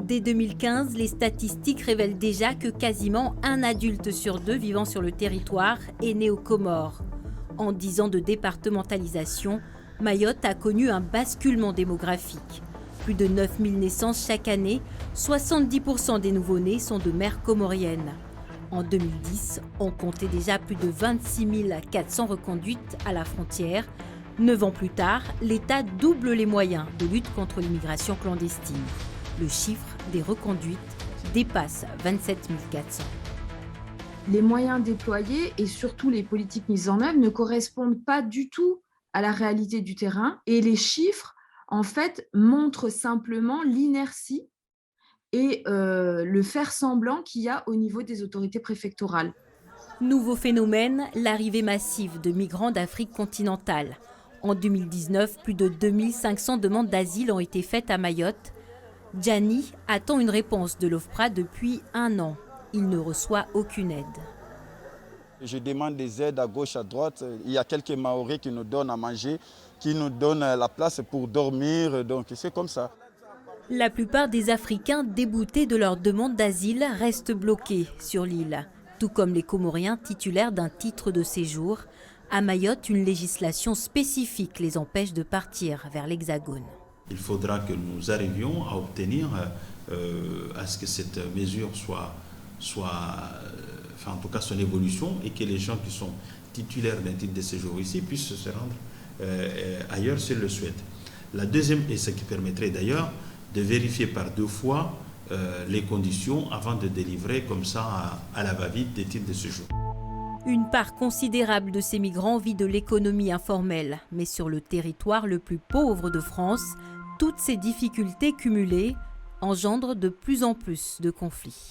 Dès 2015, les statistiques révèlent déjà que quasiment un adulte sur deux vivant sur le territoire est né aux Comores. En 10 ans de départementalisation, Mayotte a connu un basculement démographique. Plus de 9000 naissances chaque année, 70% des nouveau-nés sont de mères comoriennes. En 2010, on comptait déjà plus de 26 400 reconduites à la frontière. 9 ans plus tard, l'État double les moyens de lutte contre l'immigration clandestine. Le chiffre des reconduites dépasse 27 400. Les moyens déployés et surtout les politiques mises en œuvre ne correspondent pas du tout à la réalité du terrain. Et les chiffres, en fait, montrent simplement l'inertie et le faire-semblant qu'il y a au niveau des autorités préfectorales. Nouveau phénomène, l'arrivée massive de migrants d'Afrique continentale. En 2019, plus de 2500 demandes d'asile ont été faites à Mayotte. Gianni attend une réponse de l'OFPRA depuis 1 an. Il ne reçoit aucune aide. Je demande des aides à gauche, à droite. Il y a quelques Maoris qui nous donnent à manger, qui nous donnent la place pour dormir. Donc c'est comme ça. La plupart des Africains déboutés de leur demande d'asile restent bloqués sur l'île, tout comme les Comoriens titulaires d'un titre de séjour. À Mayotte, une législation spécifique les empêche de partir vers l'Hexagone. Il faudra que nous arrivions à obtenir à ce que cette mesure en tout cas son évolution, et que les gens qui sont titulaires d'un titre de séjour ici puissent se rendre ailleurs s'ils le souhaitent. La deuxième, et ce qui permettrait d'ailleurs de vérifier par 2 fois les conditions avant de délivrer comme ça à la va-vite des titres de séjour. Une part considérable de ces migrants vit de l'économie informelle, mais sur le territoire le plus pauvre de France, toutes ces difficultés cumulées engendrent de plus en plus de conflits.